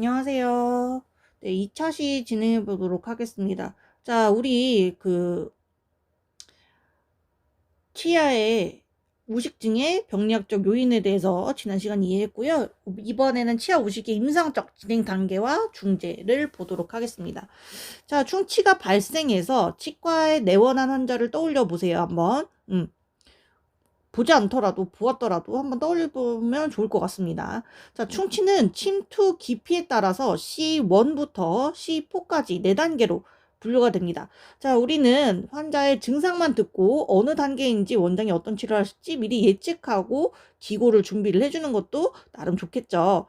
안녕하세요. 네, 2차 시 진행해 보도록 하겠습니다. 자, 우리 치아의 우식증의 병리학적 요인에 대해서 지난 시간 이해했고요. 이번에는 치아 우식의 임상적 진행 단계와 중재를 보도록 하겠습니다. 자, 충치가 발생해서 치과에 내원한 환자를 떠올려 보세요. 한번. 보지 않더라도 보았더라도 한번 떠올려보면 좋을 것 같습니다. 자, 충치는 침투 깊이에 따라서 C1부터 C4까지 4단계로 분류가 됩니다. 자, 우리는 환자의 증상만 듣고 어느 단계인지 원장이 어떤 치료를 하실지 미리 예측하고 기고를 준비를 해주는 것도 나름 좋겠죠.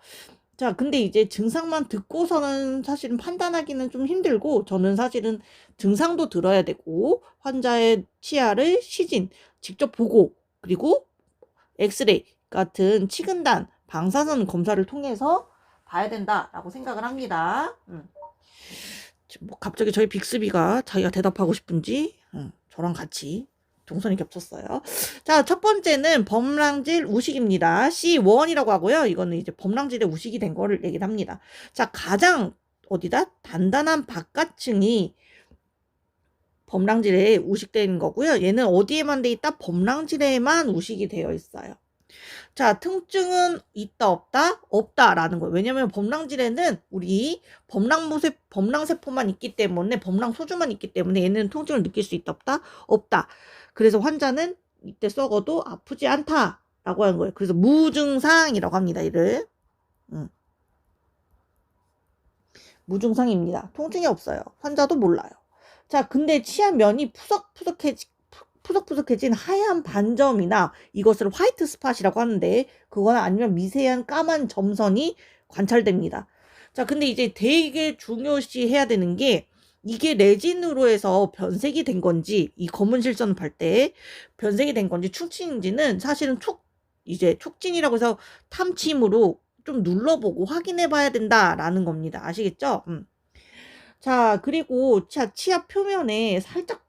자, 근데 이제 증상만 듣고서는 사실은 판단하기는 좀 힘들고, 저는 사실은 증상도 들어야 되고, 환자의 치아를 시진, 직접 보고, 그리고 엑스레이 같은 치근단, 방사선 검사를 통해서 봐야 된다라고 생각을 합니다. 뭐 갑자기 저희 빅스비가 자기가 대답하고 싶은지 저랑 같이 동선이 겹쳤어요. 자, 첫 번째는 범랑질 우식입니다. C1이라고 하고요. 이거는 이제 범랑질의 우식이 된 거를 얘기를 합니다. 자, 가장 어디다? 단단한 바깥층이 범랑질에 우식된 거고요. 얘는 어디에만 돼 있다? 범랑질에만 우식이 되어 있어요. 자, 통증은 있다 없다? 없다라는 거예요. 왜냐면 범랑질에는 우리 범랑세포만 있기 때문에, 범랑소주만 있기 때문에 얘는 통증을 느낄 수 있다 없다? 없다. 그래서 환자는 이때 썩어도 아프지 않다라고 하는 거예요. 그래서 무증상이라고 합니다. 이를. 무증상입니다. 통증이 없어요. 환자도 몰라요. 자, 근데 치아 면이 푸석푸석해진 하얀 반점이나 이것을 화이트 스팟이라고 하는데, 그거나 아니면 미세한 까만 점선이 관찰됩니다. 자, 근데 이제 되게 중요시 해야 되는 게, 이게 레진으로 해서 변색이 된 건지, 이 검은 실선을 팔 때 변색이 된 건지 충치인지는 사실은 이제 촉진이라고 해서 탐침으로 좀 눌러보고 확인해 봐야 된다라는 겁니다. 아시겠죠? 자, 그리고 치아 표면에 살짝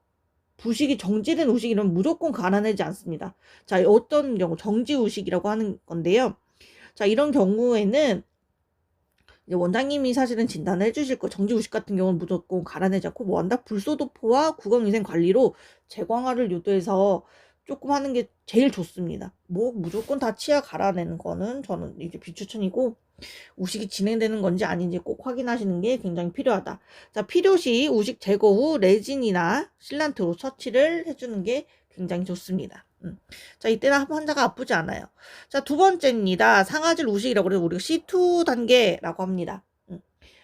부식이 정지된 우식이면 무조건 갈아내지 않습니다. 자, 어떤 경우 정지 우식이라고 하는 건데요. 자, 이런 경우에는 이제 원장님이 사실은 진단을 해주실 거, 정지 우식 같은 경우는 무조건 갈아내지 않고 뭐 한다? 불소도포와 구강위생 관리로 재광활을 유도해서 조금 하는 게 제일 좋습니다. 뭐 무조건 다 치아 갈아내는 거는 저는 이제 비추천이고, 우식이 진행되는 건지 아닌지 꼭 확인하시는 게 굉장히 필요하다. 자, 필요시 우식 제거 후 레진이나 실란트로 처치를 해주는 게 굉장히 좋습니다. 자, 이때는 환자가 아프지 않아요. 자, 두 번째입니다. 상아질 우식이라고 그래서 우리가 C2 단계라고 합니다.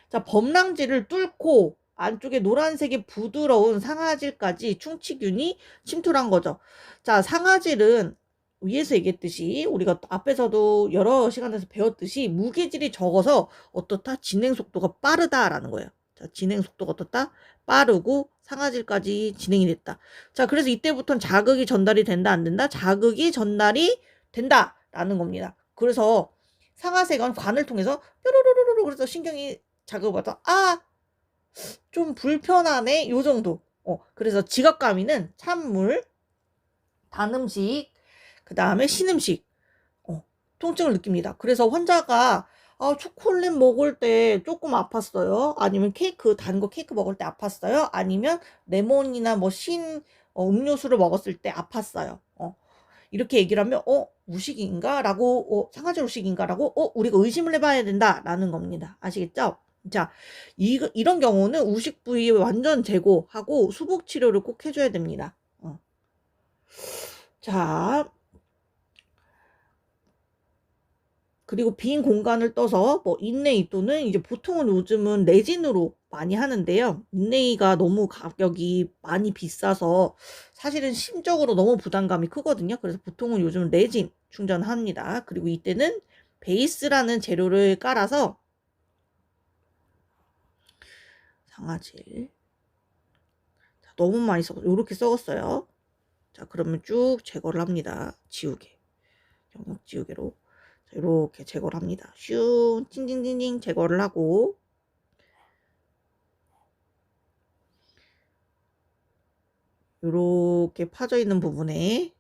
자, 범랑질을 뚫고 안쪽에 노란색의 부드러운 상아질까지 충치균이 침투를 한 거죠. 자, 상아질은 위에서 얘기했듯이 우리가 앞에서도 여러 시간에서 배웠듯이 무게질이 적어서 어떻다? 진행 속도가 빠르다라는 거예요. 자, 진행 속도가 어떻다? 빠르고 상아질까지 진행이 됐다. 자, 그래서 이때부터는 자극이 전달이 된다, 안 된다? 자극이 전달이 된다라는 겁니다. 그래서 상하세관 관을 통해서 뾰로로로로 그래서 신경이 자극을 받아 좀 불편하네 요 정도. 그래서 지각감이는 찬물, 단 음식, 그 다음에 신음식 통증을 느낍니다. 그래서 환자가 초콜릿 먹을 때 조금 아팠어요. 아니면 단 거 케이크 먹을 때 아팠어요. 아니면 레몬이나 뭐 음료수를 먹었을 때 아팠어요. 이렇게 얘기를 하면 우식인가? 라고 상아질 우식인가? 라고 우리가 의심을 해봐야 된다라는 겁니다. 아시겠죠? 자, 이런 경우는 우식 부위 완전 제거하고 수복 치료를 꼭 해줘야 됩니다. 자, 그리고 빈 공간을 떠서 뭐 인레이 또는 이제 보통은 요즘은 레진으로 많이 하는데요. 인레이가 너무 가격이 많이 비싸서 사실은 심적으로 너무 부담감이 크거든요. 그래서 보통은 요즘 레진 충전합니다. 그리고 이때는 베이스라는 재료를 깔아서 상아질. 자, 너무 많이 이렇게 썩었어요. 자, 그러면 쭉 제거를 합니다. 지우개. 영역 지우개로. 자, 이렇게 제거를 합니다. 슝, 찡찡찡찡 제거를 하고, 이렇게 파져 있는 부분에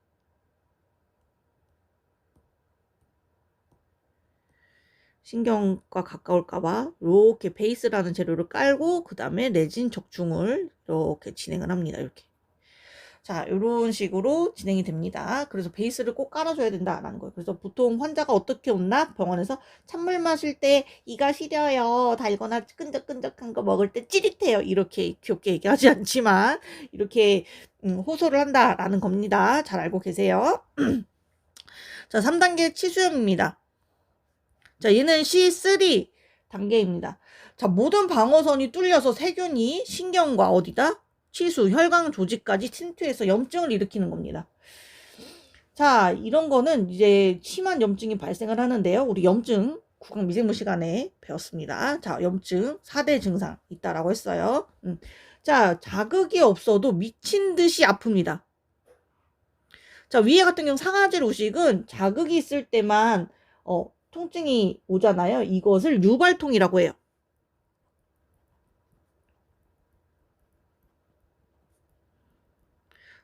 신경과 가까울까봐 이렇게 베이스라는 재료를 깔고 그 다음에 레진 적중을 이렇게 진행을 합니다. 이렇게. 자, 이런 식으로 진행이 됩니다. 그래서 베이스를 꼭 깔아줘야 된다라는 거예요. 그래서 보통 환자가 어떻게 온나? 병원에서 찬물 마실 때 이가 시려요. 달거나 끈적끈적한 거 먹을 때 찌릿해요. 이렇게 귀엽게 얘기하지 않지만 이렇게 호소를 한다라는 겁니다. 잘 알고 계세요. 자, 3단계 치수염입니다. 자, 얘는 C3 단계입니다. 자, 모든 방어선이 뚫려서 세균이 신경과 어디다? 치수, 혈관 조직까지 침투해서 염증을 일으키는 겁니다. 자, 이런 거는 이제 심한 염증이 발생을 하는데요. 우리 염증 구강미생물 시간에 배웠습니다. 자, 염증 4대 증상 있다라고 했어요. 자, 자극이 없어도 미친 듯이 아픕니다. 자, 위에 같은 경우 상아질 우식은 자극이 있을 때만 통증이 오잖아요. 이것을 유발통이라고 해요.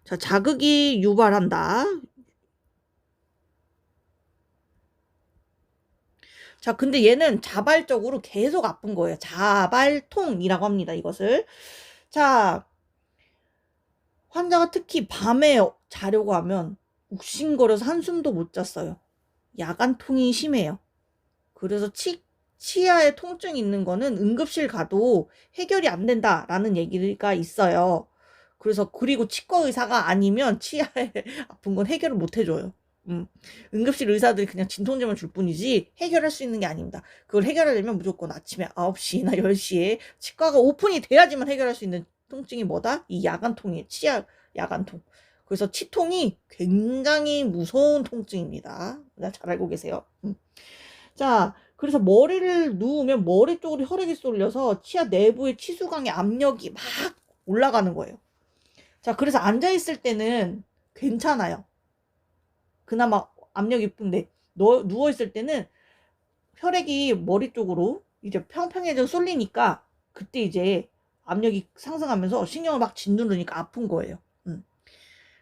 자, 자극이 유발한다. 자, 근데 얘는 자발적으로 계속 아픈 거예요. 자발통이라고 합니다. 이것을. 자, 환자가 특히 밤에 자려고 하면 욱신거려서 한숨도 못 잤어요. 야간통이 심해요. 그래서 치아에 통증이 있는 거는 응급실 가도 해결이 안 된다라는 얘기가 있어요. 그래서 그리고 치과 의사가 아니면 치아에 아픈 건 해결을 못 해줘요. 응급실 의사들이 그냥 진통제만 줄 뿐이지 해결할 수 있는 게 아닙니다. 그걸 해결하려면 무조건 아침에 9시나 10시에 치과가 오픈이 돼야지만 해결할 수 있는 통증이 뭐다? 이 야간통이에요. 치아 야간통. 그래서 치통이 굉장히 무서운 통증입니다. 잘 알고 계세요. 자, 그래서 머리를 누우면 머리 쪽으로 혈액이 쏠려서 치아 내부의 치수강의 압력이 막 올라가는 거예요. 자, 그래서 앉아있을 때는 괜찮아요. 그나마 압력이 있는데 누워있을 때는 혈액이 머리 쪽으로 이제 평평해져 쏠리니까 그때 이제 압력이 상승하면서 신경을 막 짓누르니까 아픈 거예요.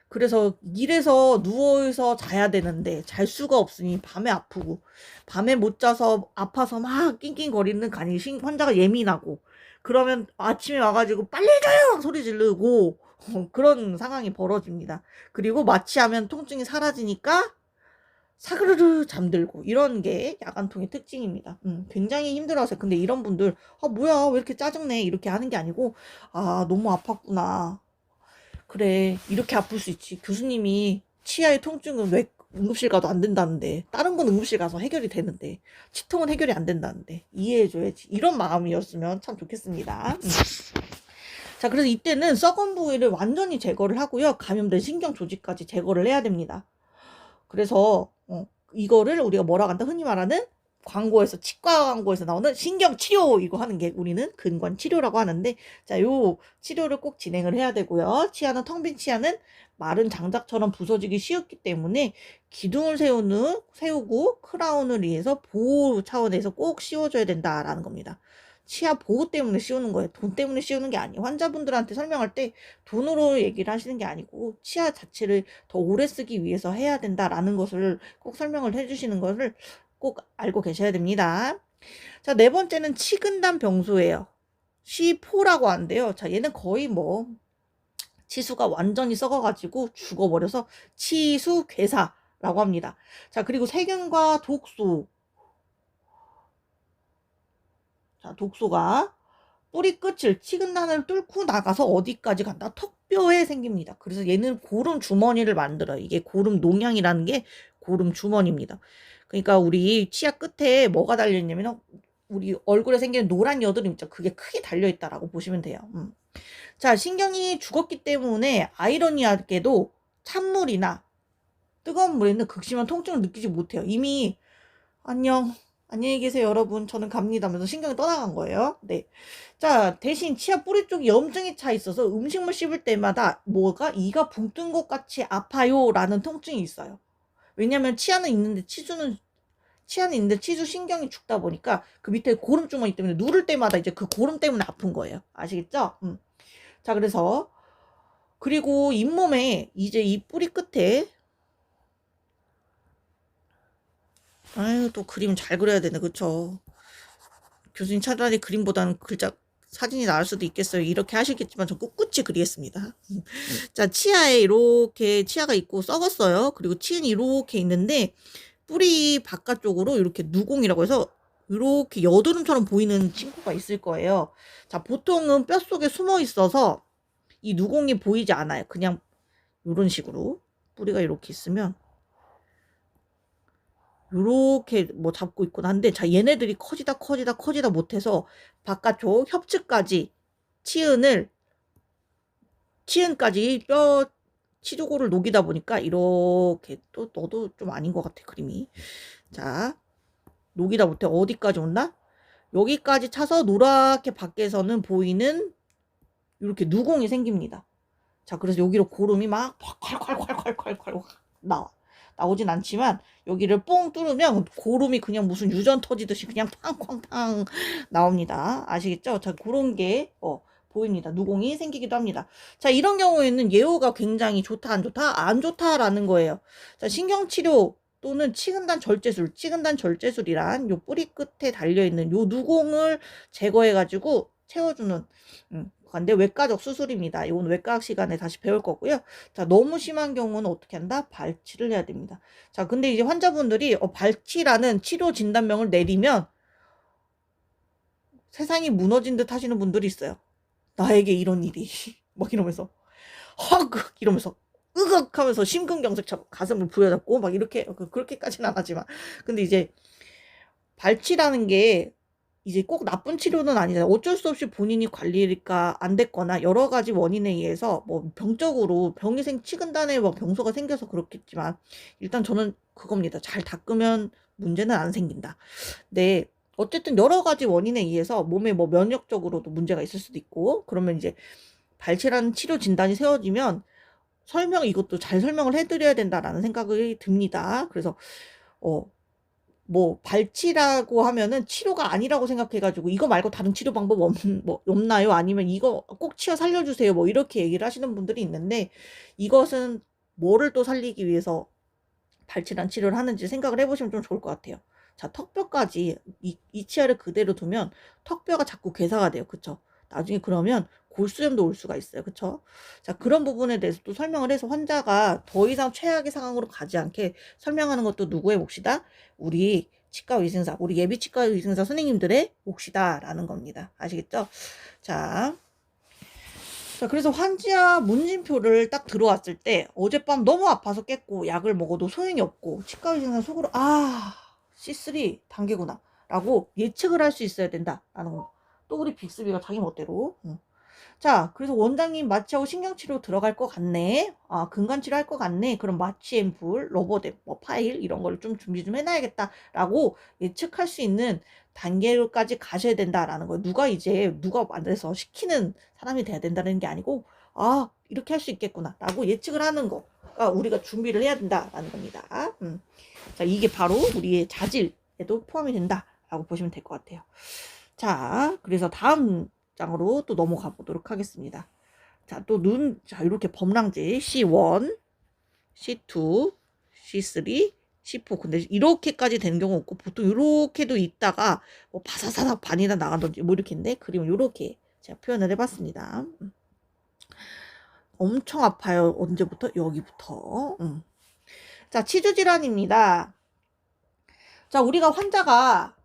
그래서 이래서 누워서 자야 되는데 잘 수가 없으니 밤에 아프고 밤에 못 자서 아파서 막 낑낑거리는 간이 환자가 예민하고 그러면 아침에 와가지고 빨리 자요 소리 지르고 그런 상황이 벌어집니다. 그리고 마취하면 통증이 사라지니까 사그르르 잠들고 이런 게 야간통의 특징입니다. 굉장히 힘들어하세요. 근데 이런 분들 뭐야 왜 이렇게 짜증내 이렇게 하는 게 아니고 너무 아팠구나. 그래 이렇게 아플 수 있지. 교수님이 치아의 통증은 왜 응급실 가도 안 된다는데 다른 건 응급실 가서 해결이 되는데 치통은 해결이 안 된다는데 이해해줘야지. 이런 마음이었으면 참 좋겠습니다. 자, 그래서 이때는 썩은 부위를 완전히 제거를 하고요. 감염된 신경 조직까지 제거를 해야 됩니다. 그래서 이거를 우리가 뭐라고 한다? 흔히 말하는 광고에서 치과 광고에서 나오는 신경 치료 이거 하는 게 우리는 근관 치료라고 하는데 자, 요 치료를 꼭 진행을 해야 되고요. 치아는 텅 빈 치아는 마른 장작처럼 부서지기 쉬웠기 때문에 기둥을 세우고 크라운을 위해서 보호 차원에서 꼭 씌워줘야 된다라는 겁니다. 치아 보호 때문에 씌우는 거예요. 돈 때문에 씌우는 게 아니에요. 환자분들한테 설명할 때 돈으로 얘기를 하시는 게 아니고 치아 자체를 더 오래 쓰기 위해서 해야 된다라는 것을 꼭 설명을 해주시는 것을 꼭 알고 계셔야 됩니다. 자, 네 번째는 치근단 병소예요. C4라고 하는데요. 자, 얘는 거의 치수가 완전히 썩어가지고 죽어버려서 치수괴사라고 합니다. 자, 그리고 세균과 독소. 자, 독소가 뿌리 끝을 치근단을 뚫고 나가서 어디까지 간다? 턱뼈에 생깁니다. 그래서 얘는 고름 주머니를 만들어요. 이게 고름 농양이라는 게 고름 주머니입니다. 그러니까 우리 치아 끝에 뭐가 달려있냐면 우리 얼굴에 생기는 노란 여드름 있죠. 그게 크게 달려있다라고 보시면 돼요. 자, 신경이 죽었기 때문에 아이러니하게도 찬물이나 뜨거운 물에는 극심한 통증을 느끼지 못해요. 이미 안녕히 계세요 여러분 저는 갑니다 하면서 신경이 떠나간 거예요. 네. 자, 대신 치아 뿌리 쪽에 염증이 차 있어서 음식물 씹을 때마다 이가 붕 뜬 것 같이 아파요 라는 통증이 있어요. 왜냐면 치아는 있는데 치주 신경이 죽다 보니까 그 밑에 고름 주머니 때문에 누를 때마다 이제 그 고름 때문에 아픈 거예요. 아시겠죠? 자, 그리고 잇몸에 이제 이 뿌리 끝에 아유, 또 그림 잘 그려야 되네. 그쵸? 교수님 차라리 그림보다는 글자, 사진이 나을 수도 있겠어요. 이렇게 하시겠지만 전 꿋꿋이 그리겠습니다. 자, 치아에 이렇게 치아가 있고 썩었어요. 그리고 치은이 이렇게 있는데 뿌리 바깥쪽으로 이렇게 누공이라고 해서 이렇게 여드름처럼 보이는 친구가 있을 거예요. 자, 보통은 뼛속에 숨어 있어서 이 누공이 보이지 않아요. 그냥 이런 식으로 뿌리가 이렇게 있으면 요렇게 뭐 잡고 있곤 한데, 자, 얘네들이 커지다 못해서 바깥쪽 협측까지 치은을 치은까지 뼈 치조골을 녹이다 보니까 이렇게, 또 너도 좀 아닌 것 같아 그림이. 자, 녹이다 못해 어디까지 온다? 여기까지 차서 노랗게 밖에서는 보이는 이렇게 누공이 생깁니다. 자, 그래서 여기로 고름이 막 콸콸콸콸콸콸 나오진 않지만 여기를 뽕 뚫으면 고름이 그냥 무슨 유전 터지듯이 그냥 팡팡팡 나옵니다. 아시겠죠? 자, 그런 게 보입니다. 누공이 생기기도 합니다. 자, 이런 경우에는 예후가 굉장히 좋다, 안 좋다? 안 좋다라는 거예요. 자, 신경치료 또는 치근단 절제술이란 요 뿌리 끝에 달려있는 요 누공을 제거해가지고 채워주는, 근데 외과적 수술입니다. 이건 외과학 시간에 다시 배울 거고요. 자, 너무 심한 경우는 어떻게 한다? 발치를 해야 됩니다. 자, 근데 이제 환자분들이 발치라는 치료 진단명을 내리면 세상이 무너진 듯 하시는 분들이 있어요. 나에게 이런 일이 막 이러면서 헉 이러면서 으극 하면서 심근경색처럼 가슴을 부여잡고 막 이렇게, 그렇게까지는 안 하지만, 근데 이제 발치라는 게 이제 꼭 나쁜 치료는 아니잖아요. 어쩔 수 없이 본인이 관리가 안 됐거나 여러 가지 원인에 의해서 뭐 병적으로 치근단에 뭐 병소가 생겨서 그렇겠지만, 일단 저는 그겁니다. 잘 닦으면 문제는 안 생긴다. 네. 어쨌든 여러 가지 원인에 의해서 몸에 뭐 면역적으로도 문제가 있을 수도 있고, 그러면 이제 발치라는 치료 진단이 세워지면 이것도 잘 설명을 해드려야 된다라는 생각이 듭니다. 그래서 뭐 발치라고 하면은 치료가 아니라고 생각해가지고 이거 말고 다른 치료 방법 없나요? 아니면 이거 꼭 치아 살려주세요. 뭐 이렇게 얘기를 하시는 분들이 있는데, 이것은 뭐를 또 살리기 위해서 발치란 치료를 하는지 생각을 해보시면 좀 좋을 것 같아요. 자, 턱뼈까지 이 치아를 그대로 두면 턱뼈가 자꾸 괴사가 돼요. 그쵸? 나중에 그러면 골수염도 올 수가 있어요. 그쵸? 자, 그런 부분에 대해서 또 설명을 해서 환자가 더 이상 최악의 상황으로 가지 않게 설명하는 것도 누구의 몫이다? 우리 치과의생사, 우리 예비 치과의생사 선생님들의 몫이다라는 겁니다. 아시겠죠? 자, 그래서 환자 문진표를 딱 들어왔을 때 어젯밤 너무 아파서 깼고 약을 먹어도 소용이 없고 치과의생사 속으로 C3 단계구나 라고 예측을 할 수 있어야 된다라는 거. 또 우리 빅스비가 자기 멋대로. 자, 그래서 원장님 마취하고 신경치료 들어갈 것 같네. 근간치료 할 것 같네. 그럼 마취 앰플, 러버댐, 뭐 파일 이런 걸 좀 준비 좀 해놔야겠다라고 예측할 수 있는 단계로까지 가셔야 된다라는 거예요. 누가 만들어서 시키는 사람이 돼야 된다는 게 아니고, 이렇게 할 수 있겠구나라고 예측을 하는 거가 우리가 준비를 해야 된다라는 겁니다. 자, 이게 바로 우리의 자질에도 포함이 된다라고 보시면 될 것 같아요. 자, 그래서 다음 장으로 또 넘어가 보도록 하겠습니다. 자, 자, 이렇게 범랑제 C1, C2, C3, C4. 근데 이렇게까지 되는 경우 없고, 보통 이렇게도 있다가 뭐 바사사삭 반이나 나가던지 뭐 이렇게인데, 그림은 이렇게 제가 표현을 해봤습니다. 엄청 아파요. 언제부터? 여기부터. 자, 치주질환입니다. 자, 우리가 환자가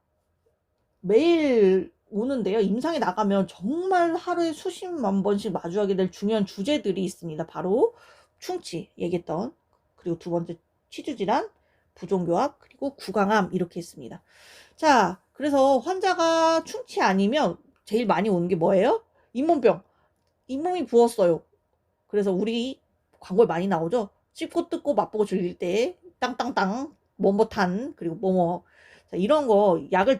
매일 오는데요. 임상에 나가면 정말 하루에 수십만 번씩 마주하게 될 중요한 주제들이 있습니다. 바로 충치 얘기했던, 그리고 두 번째 치주질환, 부종교합, 그리고 구강암 이렇게 있습니다. 자, 그래서 환자가 충치 아니면 제일 많이 오는 게 뭐예요? 잇몸병. 잇몸이 부었어요. 그래서 우리 광고에 많이 나오죠. 씹고 뜯고 맛보고 즐길 때 땅땅땅 뭐뭐탄 그리고 뭐뭐. 자, 이런 거 약을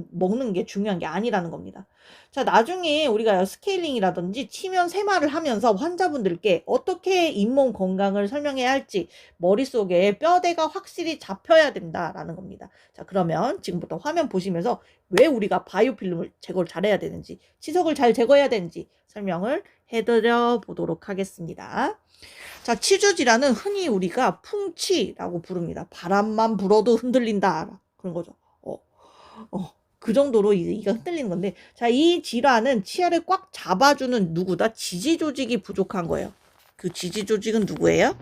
먹는 게 중요한 게 아니라는 겁니다. 자, 나중에 우리가 스케일링이라든지 치면 세마를 하면서 환자분들께 어떻게 잇몸 건강을 설명해야 할지 머릿속에 뼈대가 확실히 잡혀야 된다라는 겁니다. 자, 그러면 지금부터 화면 보시면서 왜 우리가 바이오필름을 제거를 잘해야 되는지, 치석을 잘 제거해야 되는지 설명을 해드려 보도록 하겠습니다. 자, 치주질환은 흔히 우리가 풍치라고 부릅니다. 바람만 불어도 흔들린다. 그런 거죠. 그 정도로 이제 이가 흔들리는 건데, 자, 이 질환은 치아를 꽉 잡아주는 누구다? 지지 조직이 부족한 거예요. 그 지지 조직은 누구예요?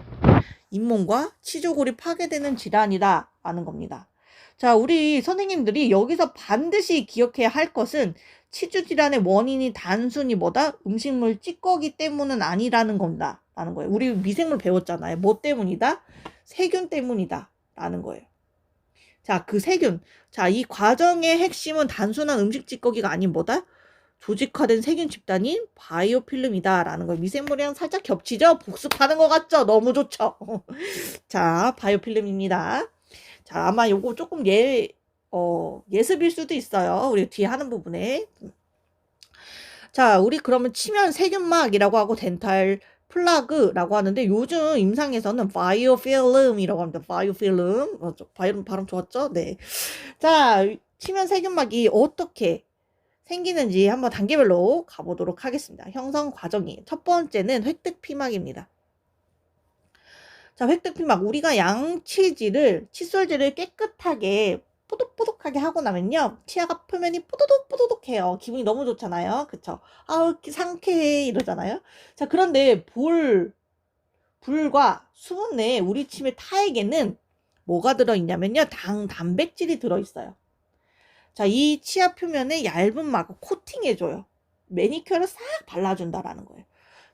잇몸과 치조골이 파괴되는 질환이다 라는 겁니다. 자, 우리 선생님들이 여기서 반드시 기억해야 할 것은 치주 질환의 원인이 단순히 뭐다? 음식물 찌꺼기 때문은 아니라는 겁니다. 라는 거예요. 우리 미생물 배웠잖아요. 뭐 때문이다? 세균 때문이다. 라는 거예요. 자, 그 세균. 자, 이 과정의 핵심은 단순한 음식 찌꺼기가 아닌 뭐다? 조직화된 세균 집단인 바이오필름이다 라는 거. 미생물이랑 살짝 겹치죠? 복습하는 것 같죠? 너무 좋죠? 자, 바이오필름입니다. 자, 아마 요거 조금 예습일 수도 있어요. 우리 뒤에 하는 부분에. 자, 우리 그러면 치면 세균막이라고 하고 덴탈 플라그라고 하는데 요즘 임상에서는 바이오필름이라고 합니다. 바이오필름. 발음 좋았죠? 네. 자, 치면 세균막이 어떻게 생기는지 한번 단계별로 가보도록 하겠습니다. 형성 과정이에요. 첫 번째는 획득 피막입니다. 자, 획득 피막. 우리가 양치질을, 칫솔질을 깨끗하게 뽀득뽀득하게 하고 나면요. 치아가 표면이 뽀득뽀득해요. 기분이 너무 좋잖아요. 그쵸? 아우, 상쾌해. 이러잖아요. 자, 그런데 불과 수분 내에 우리 침의 타액에는 뭐가 들어있냐면요. 단백질이 들어있어요. 자, 이 치아 표면에 얇은 막을 코팅해줘요. 매니큐어를 싹 발라준다라는 거예요.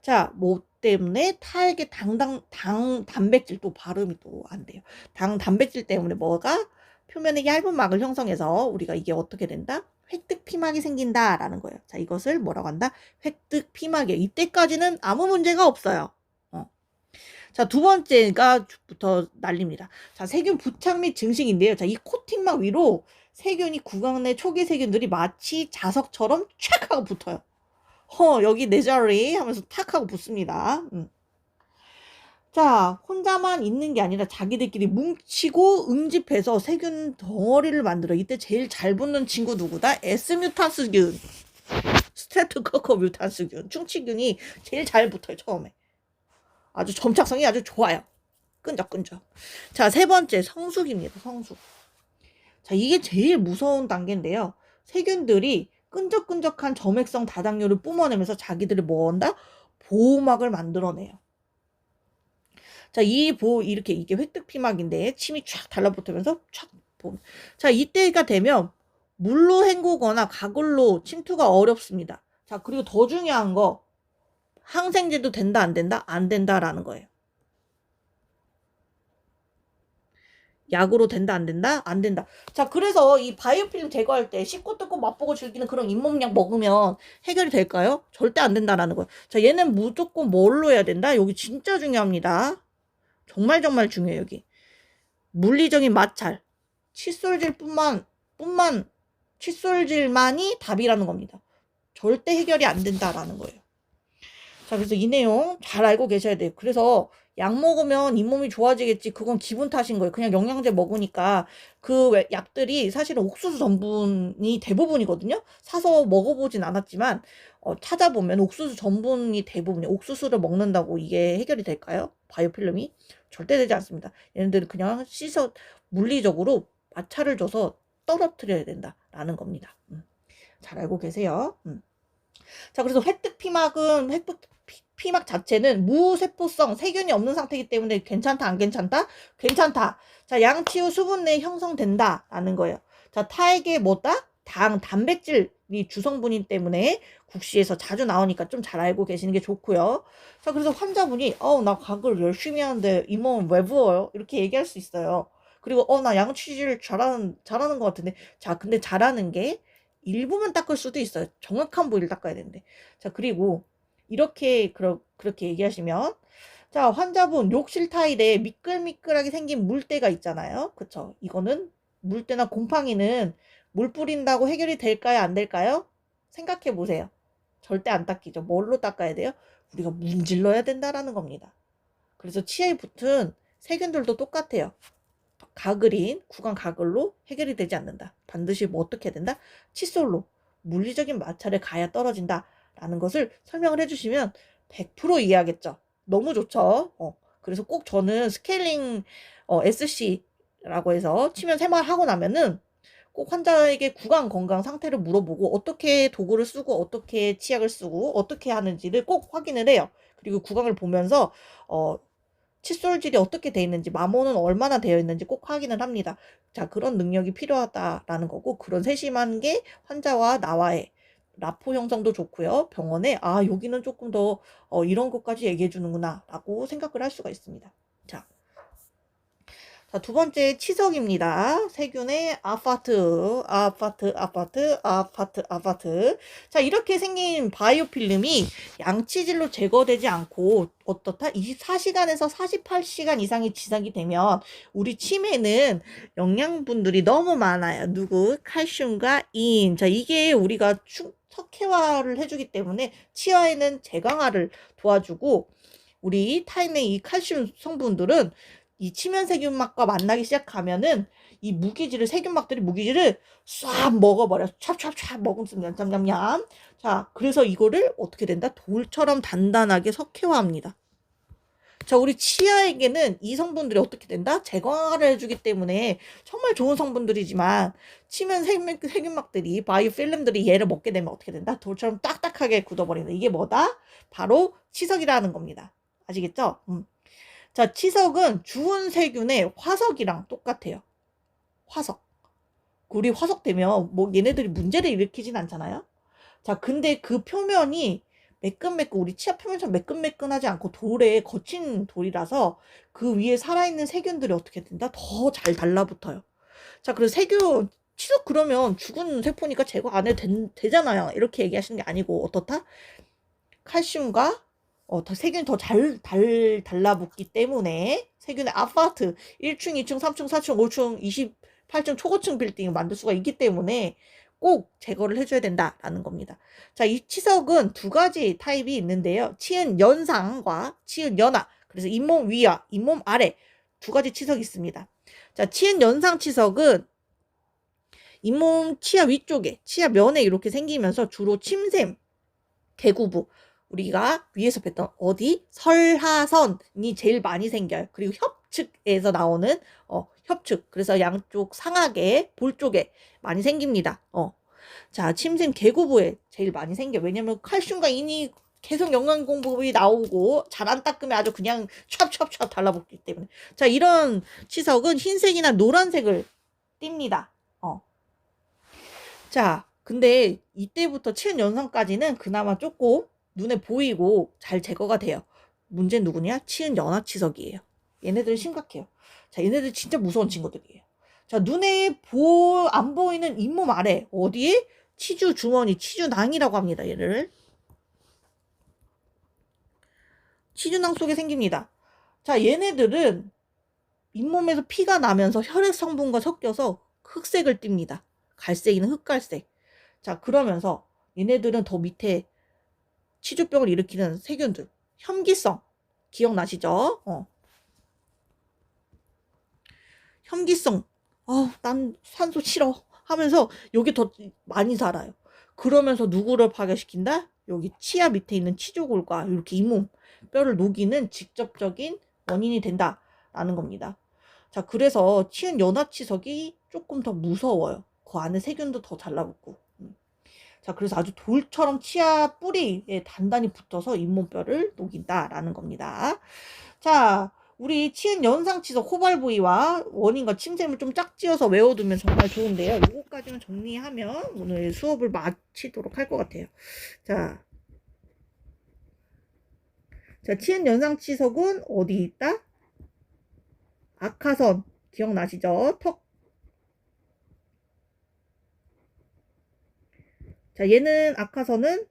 자, 뭐 때문에 타액의 단백질, 또 발음이 또 안 돼요. 단백질 때문에 뭐가 표면에 얇은 막을 형성해서 우리가 이게 어떻게 된다? 획득 피막이 생긴다라는 거예요. 자, 이것을 뭐라고 한다? 획득 피막이에요. 이때까지는 아무 문제가 없어요. 자, 두 번째가부터 난립니다. 자, 세균 부착 및 증식인데요. 자, 이 코팅막 위로 세균이 구강 내 초기 세균들이 마치 자석처럼 촥 하고 붙어요. 여기 내 자리 하면서 탁 하고 붙습니다. 자, 혼자만 있는 게 아니라 자기들끼리 뭉치고 응집해서 세균 덩어리를 만들어. 이때 제일 잘 붙는 친구 누구다? S뮤탄스균, 스트레프토코커 뮤탄스균, 충치균이 제일 잘 붙어요, 처음에. 아주 점착성이 아주 좋아요. 끈적끈적. 자, 세 번째 성숙입니다. 성숙. 자, 이게 제일 무서운 단계인데요. 세균들이 끈적끈적한 점액성 다당류를 뿜어내면서 자기들이 뭐 한다? 보호막을 만들어내요. 자, 이렇게 이게 획득 피막인데 침이 촥 달라붙으면서 촥 자, 이때가 되면 물로 헹구거나 가글로 침투가 어렵습니다. 자, 그리고 더 중요한 거 항생제도 된다 안 된다? 안 된다라는 거예요. 약으로 된다 안 된다? 안 된다. 자, 그래서 이 바이오필름 제거할 때 씹고 뜯고 맛보고 즐기는 그런 잇몸약 먹으면 해결이 될까요? 절대 안 된다라는 거예요. 자, 얘는 무조건 뭘로 해야 된다? 여기 진짜 중요합니다. 정말 중요해요, 여기. 물리적인 마찰. 칫솔질만이 답이라는 겁니다. 절대 해결이 안 된다라는 거예요. 자, 그래서 이 내용 잘 알고 계셔야 돼요. 그래서 약 먹으면 잇몸이 좋아지겠지. 그건 기분 탓인 거예요. 그냥 영양제 먹으니까 그 약들이 사실은 옥수수 전분이 대부분이거든요. 사서 먹어보진 않았지만 찾아보면 옥수수 전분이 대부분이에요. 옥수수를 먹는다고 이게 해결이 될까요? 바이오필름이? 절대 되지 않습니다. 얘네들은 그냥 물리적으로 마찰을 줘서 떨어뜨려야 된다라는 겁니다. 잘 알고 계세요. 자, 그래서 획득 피막 자체는 무세포성 세균이 없는 상태이기 때문에 괜찮다 안 괜찮다? 괜찮다. 자, 양치 후 수분 내에 형성된다라는 거예요. 자, 타액에 뭐다? 단백질이 주성분이기 때문에 국시에서 자주 나오니까 좀 잘 알고 계시는 게 좋고요. 자, 그래서 환자분이 나 가글 열심히 하는데 잇몸은 왜 부어요? 이렇게 얘기할 수 있어요. 그리고 나 양치질 잘하는 것 같은데. 자, 근데 잘하는 게 일부만 닦을 수도 있어요. 정확한 부위를 닦아야 되는데. 자, 그리고 그렇게 얘기하시면, 자, 환자분 욕실 타일에 미끌미끌하게 생긴 물때가 있잖아요. 그쵸? 이거는 물때나 곰팡이는 물 뿌린다고 해결이 될까요? 안 될까요? 생각해 보세요. 절대 안 닦이죠. 뭘로 닦아야 돼요? 우리가 문질러야 된다라는 겁니다. 그래서 치아에 붙은 세균들도 똑같아요. 구강 가글로 해결이 되지 않는다. 반드시 어떻게 해야 된다? 칫솔로 물리적인 마찰에 가야 떨어진다 라는 것을 설명을 해주시면 100% 이해하겠죠. 너무 좋죠. 그래서 꼭 저는 스케일링 SC 라고 해서 치면 세마하고 나면은 꼭 환자에게 구강 건강 상태를 물어보고 어떻게 도구를 쓰고 어떻게 치약을 쓰고 어떻게 하는지를 꼭 확인을 해요. 그리고 구강을 보면서 칫솔질이 어떻게 되어 있는지, 마모는 얼마나 되어 있는지 꼭 확인을 합니다. 자, 그런 능력이 필요하다라는 거고, 그런 세심한 게 환자와 나와의 라포 형성도 좋고요. 병원에 여기는 조금 더 이런 것까지 얘기해 주는구나 라고 생각을 할 수가 있습니다. 자, 두 번째 치석입니다. 세균의 아파트. 자, 이렇게 생긴 바이오필름이 양치질로 제거되지 않고 어떻다? 24시간에서 48시간 이상의 지속이 되면 우리 침에는 영양분들이 너무 많아요. 누구? 칼슘과 인. 자, 이게 우리가 석회화를 해주기 때문에 치아에는 재강화를 도와주고, 우리 타인의 이 칼슘 성분들은 이 치면세균막과 만나기 시작하면은 이 세균막들이 무기질을 싹 먹어버려. 찹찹찹 먹으면 냠냠냠. 자, 그래서 이거를 어떻게 된다? 돌처럼 단단하게 석회화합니다. 자, 우리 치아에게는 이 성분들이 어떻게 된다? 재활을 해주기 때문에 정말 좋은 성분들이지만, 치면 세균막들이, 바이오필름들이 얘를 먹게 되면 어떻게 된다? 돌처럼 딱딱하게 굳어버린다. 이게 뭐다? 바로 치석이라는 겁니다. 아시겠죠? 자, 치석은 주운 세균의 화석이랑 똑같아요. 화석. 우리 화석 되면 뭐 얘네들이 문제를 일으키진 않잖아요. 자, 근데 그 표면이 매끈매끈, 우리 치아 표면처럼 매끈매끈하지 않고 거친 돌이라서 그 위에 살아있는 세균들이 어떻게 된다? 더 잘 달라붙어요. 자, 그래서 치석 그러면 죽은 세포니까 제거 안 해도 되잖아요. 이렇게 얘기하시는 게 아니고, 어떻다? 칼슘과 세균이 더 잘 달라붙기 때문에 세균의 아파트 1층, 2층, 3층, 4층, 5층, 28층 초고층 빌딩을 만들 수가 있기 때문에 꼭 제거를 해줘야 된다라는 겁니다. 자, 이 치석은 두 가지 타입이 있는데요. 치은 연상과 치은 연하. 그래서 잇몸 위와 잇몸 아래 두 가지 치석이 있습니다. 자, 치은 연상 치석은 잇몸 치아 위쪽에, 치아 면에 이렇게 생기면서 주로 침샘, 개구부, 우리가 위에서 뵀던 설하선이 제일 많이 생겨요. 그리고 협측에서 나오는 협측. 그래서 양쪽 상하계, 볼 쪽에 많이 생깁니다. 자, 침샘 개구부에 제일 많이 생겨. 왜냐면 칼슘과 인이 계속 영양 공급이 나오고 잘 안 닦으면 아주 그냥 찹찹찹 달라붙기 때문에. 자, 이런 치석은 흰색이나 노란색을 띱니다. 자, 근데 이때부터 치은 연상까지는 그나마 조금 눈에 보이고 잘 제거가 돼요. 문제는 누구냐? 치은 연하치석이에요. 얘네들은 심각해요. 자, 얘네들 진짜 무서운 친구들이에요. 자, 눈에 안 보이는 잇몸 아래, 어디에? 치주 주머니, 치주낭이라고 합니다. 얘를. 치주낭 속에 생깁니다. 자, 얘네들은 잇몸에서 피가 나면서 혈액 성분과 섞여서 흑색을 띱니다. 갈색이는 흑갈색. 자, 그러면서 얘네들은 더 밑에 치주병을 일으키는 세균들, 혐기성, 기억나시죠? 혐기성, 난 산소 싫어 하면서 여기 더 많이 살아요. 그러면서 누구를 파괴시킨다? 여기 치아 밑에 있는 치조골과 이렇게 잇몸, 뼈를 녹이는 직접적인 원인이 된다라는 겁니다. 자, 그래서 치은 연화치석이 조금 더 무서워요. 그 안에 세균도 더 달라붙고. 자, 그래서 아주 돌처럼 치아 뿌리에 단단히 붙어서 잇몸뼈를 녹인다라는 겁니다. 자, 우리 치은 연상치석 호발 부위와 원인과 침샘을 좀 짝지어서 외워두면 정말 좋은데요. 요거까지만 정리하면 오늘 수업을 마치도록 할 것 같아요. 자, 치은 연상치석은 어디 있다? 악하선 기억나시죠? 자, 얘는 악하선은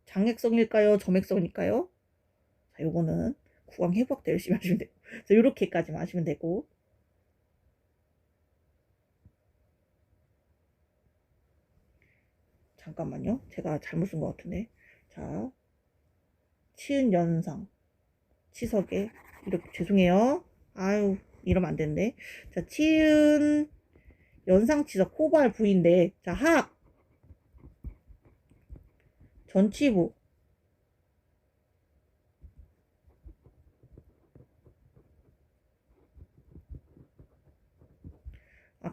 장액성일까요? 점액성일까요? 자, 요거는 구강 회복 때 열심히 하시면 되고. 자, 요렇게까지만 하시면 되고. 잠깐만요. 제가 잘못 쓴 것 같은데. 자, 치은 연상 치석에 이렇게 죄송해요. 아유, 이러면 안 되는데. 자, 치은 연상 치석 호발 부위인데, 자, 하악 전치부,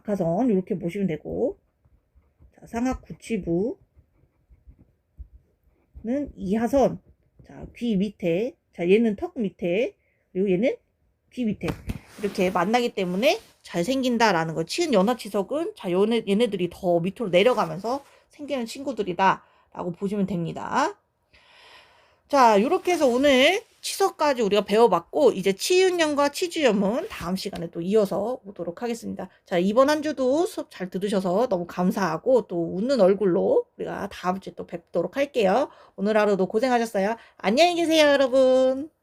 박하선 이렇게 보시면 되고, 자, 상악 구치부는 이하선. 자, 귀 밑에. 자, 얘는 턱 밑에. 그리고 얘는 귀 밑에. 이렇게 만나기 때문에 잘 생긴다라는 거. 치은 연하치석은 자, 얘네들이 더 밑으로 내려가면서 생기는 친구들이다 라고 보시면 됩니다. 자, 이렇게 해서 오늘 치석까지 우리가 배워봤고, 이제 치윤염과 치주염은 다음 시간에 또 이어서 보도록 하겠습니다. 자, 이번 한 주도 수업 잘 들으셔서 너무 감사하고, 또 웃는 얼굴로 우리가 다음 주에 또 뵙도록 할게요. 오늘 하루도 고생하셨어요. 안녕히 계세요, 여러분.